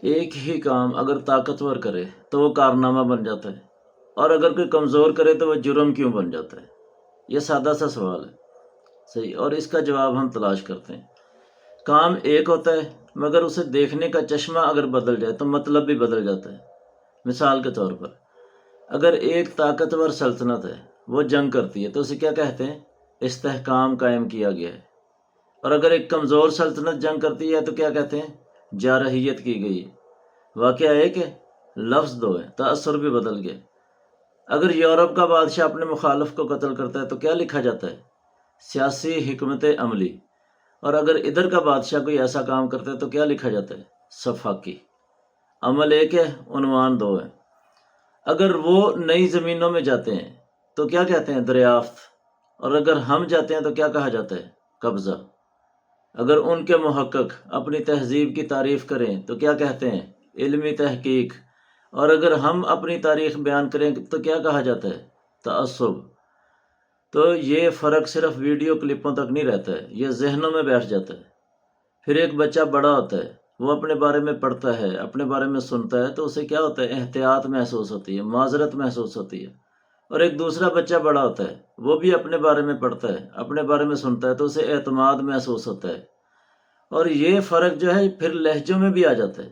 ایک ہی کام اگر طاقتور کرے تو وہ کارنامہ بن جاتا ہے، اور اگر کوئی کمزور کرے تو وہ جرم کیوں بن جاتا ہے؟ یہ سادہ سا سوال ہے، صحیح، اور اس کا جواب ہم تلاش کرتے ہیں۔ کام ایک ہوتا ہے، مگر اسے دیکھنے کا چشمہ اگر بدل جائے تو مطلب بھی بدل جاتا ہے۔ مثال کے طور پر، اگر ایک طاقتور سلطنت ہے، وہ جنگ کرتی ہے تو اسے کیا کہتے ہیں؟ استحکام قائم کیا گیا ہے۔ اور اگر ایک کمزور سلطنت جنگ کرتی ہے تو کیا کہتے ہیں؟ جارحیت کی گئی ہے۔ واقعہ ایک ہے، لفظ دو ہے، تاثر بھی بدل گیا۔ اگر یورپ کا بادشاہ اپنے مخالف کو قتل کرتا ہے تو کیا لکھا جاتا ہے؟ سیاسی حکمت عملی۔ اور اگر ادھر کا بادشاہ کوئی ایسا کام کرتا ہے تو کیا لکھا جاتا ہے؟ صفاقی۔ عمل ایک ہے، عنوان دو ہے۔ اگر وہ نئی زمینوں میں جاتے ہیں تو کیا کہتے ہیں؟ دریافت۔ اور اگر ہم جاتے ہیں تو کیا کہا جاتا ہے؟ قبضہ۔ اگر ان کے محقق اپنی تہذیب کی تعریف کریں تو کیا کہتے ہیں؟ علمی تحقیق۔ اور اگر ہم اپنی تاریخ بیان کریں تو کیا کہا جاتا ہے؟ تعصب۔ تو یہ فرق صرف ویڈیو کلپوں تک نہیں رہتا ہے، یہ ذہنوں میں بیٹھ جاتا ہے۔ پھر ایک بچہ بڑا ہوتا ہے، وہ اپنے بارے میں پڑھتا ہے، اپنے بارے میں سنتا ہے، تو اسے کیا ہوتا ہے؟ احتیاط محسوس ہوتی ہے، معذرت محسوس ہوتی ہے۔ اور ایک دوسرا بچہ بڑا ہوتا ہے، وہ بھی اپنے بارے میں پڑھتا ہے، اپنے بارے میں سنتا ہے، تو اسے اعتماد محسوس ہوتا ہے۔ اور یہ فرق جو ہے پھر لہجوں میں بھی آ جاتا ہے۔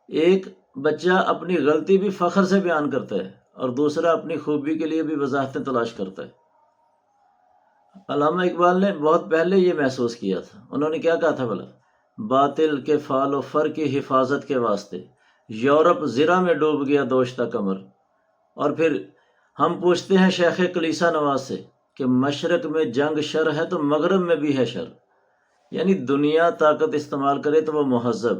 ایک بچہ اپنی غلطی بھی فخر سے بیان کرتا ہے، اور دوسرا اپنی خوبی کے لیے بھی وضاحتیں تلاش کرتا ہے۔ علامہ اقبال نے بہت پہلے یہ محسوس کیا تھا۔ انہوں نے کیا کہا تھا بھلا؟ باطل کے فعل و فر کی حفاظت کے واسطے یورپ زرہ میں ڈوب گیا دوشتہ کمر۔ اور پھر ہم پوچھتے ہیں شیخ کلیسا نواز سے کہ مشرق میں جنگ شر ہے تو مغرب میں بھی ہے شر، یعنی دنیا طاقت استعمال کرے تو وہ مہذب،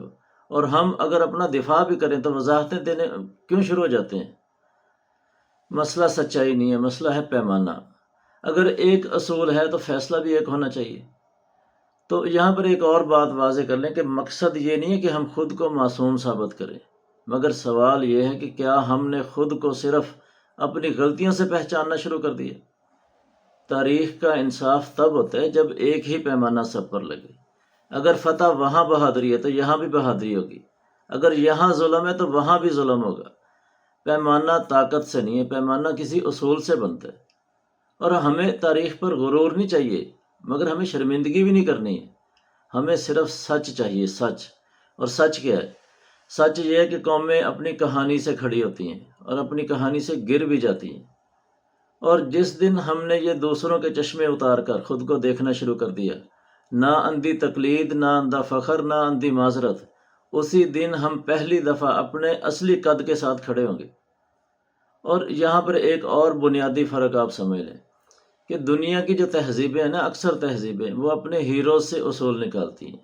اور ہم اگر اپنا دفاع بھی کریں تو وضاحتیں دینے کیوں شروع ہو جاتے ہیں؟ مسئلہ سچائی نہیں ہے، مسئلہ ہے پیمانہ۔ اگر ایک اصول ہے تو فیصلہ بھی ایک ہونا چاہیے۔ تو یہاں پر ایک اور بات واضح کر لیں کہ مقصد یہ نہیں ہے کہ ہم خود کو معصوم ثابت کریں، مگر سوال یہ ہے کہ کیا ہم نے خود کو صرف اپنی غلطیوں سے پہچاننا شروع کر دیا؟ تاریخ کا انصاف تب ہوتا ہے جب ایک ہی پیمانہ سب پر لگے۔ اگر فتح وہاں بہادری ہے تو یہاں بھی بہادری ہوگی، اگر یہاں ظلم ہے تو وہاں بھی ظلم ہوگا۔ پیمانہ طاقت سے نہیں ہے، پیمانہ کسی اصول سے بنتا ہے۔ اور ہمیں تاریخ پر غرور نہیں چاہیے، مگر ہمیں شرمندگی بھی نہیں کرنی ہے۔ ہمیں صرف سچ چاہیے، سچ۔ اور سچ کیا ہے؟ سچ یہ ہے کہ قومیں اپنی کہانی سے کھڑی ہوتی ہیں اور اپنی کہانی سے گر بھی جاتی ہیں۔ اور جس دن ہم نے یہ دوسروں کے چشمے اتار کر خود کو دیکھنا شروع کر دیا، نہ اندھی تقلید، نہ اندھا فخر، نہ اندھی معذرت، اسی دن ہم پہلی دفعہ اپنے اصلی قد کے ساتھ کھڑے ہوں گے۔ اور یہاں پر ایک اور بنیادی فرق آپ سمجھ لیں کہ دنیا کی جو تہذیبیں ہیں نا، اکثر تہذیبیں وہ اپنے ہیروز سے اصول نکالتی ہیں۔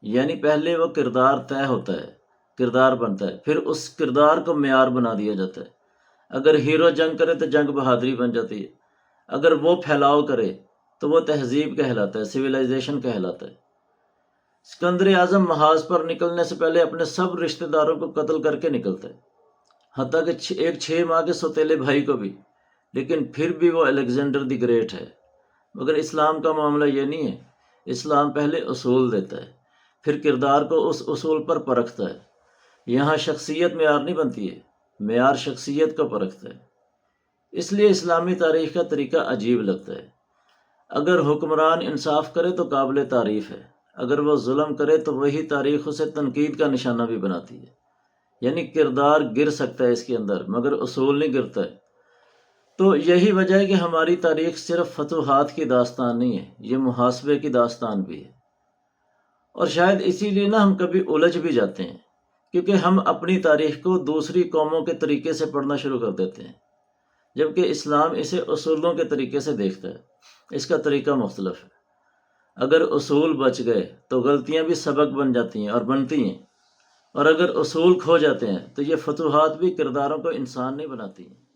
یعنی پہلے وہ کردار طے ہوتا ہے، کردار بنتا ہے، پھر اس کردار کو معیار بنا دیا جاتا ہے۔ اگر ہیرو جنگ کرے تو جنگ بہادری بن جاتی ہے، اگر وہ پھیلاؤ کرے تو وہ تہذیب کہلاتا ہے، سویلائزیشن کہلاتا ہے۔ سکندر اعظم محاذ پر نکلنے سے پہلے اپنے سب رشتہ داروں کو قتل کر کے نکلتا ہے، حتیٰ کہ ایک 6 ماہ کے سوتیلے بھائی کو بھی، لیکن پھر بھی وہ الیگزینڈر دی گریٹ ہے۔ مگر اسلام کا معاملہ یہ نہیں ہے۔ اسلام پہلے اصول دیتا ہے، پھر کردار کو اس اصول پر پرکھتا ہے۔ یہاں شخصیت معیار نہیں بنتی ہے، معیار شخصیت کو پرکھتا ہے۔ اس لیے اسلامی تاریخ کا طریقہ عجیب لگتا ہے۔ اگر حکمران انصاف کرے تو قابل تعریف ہے، اگر وہ ظلم کرے تو وہی تاریخ اسے تنقید کا نشانہ بھی بناتی ہے۔ یعنی کردار گر سکتا ہے اس کے اندر، مگر اصول نہیں گرتا ہے۔ تو یہی وجہ ہے کہ ہماری تاریخ صرف فتوحات کی داستان نہیں ہے، یہ محاسبے کی داستان بھی ہے۔ اور شاید اسی لیے ہم کبھی الجھ بھی جاتے ہیں، کیونکہ ہم اپنی تاریخ کو دوسری قوموں کے طریقے سے پڑھنا شروع کر دیتے ہیں، جبکہ اسلام اسے اصولوں کے طریقے سے دیکھتا ہے۔ اس کا طریقہ مختلف ہے۔ اگر اصول بچ گئے تو غلطیاں بھی سبق بن جاتی ہیں اور بنتی ہیں، اور اگر اصول کھو جاتے ہیں تو یہ فتوحات بھی کرداروں کو انسان نہیں بناتی ہیں۔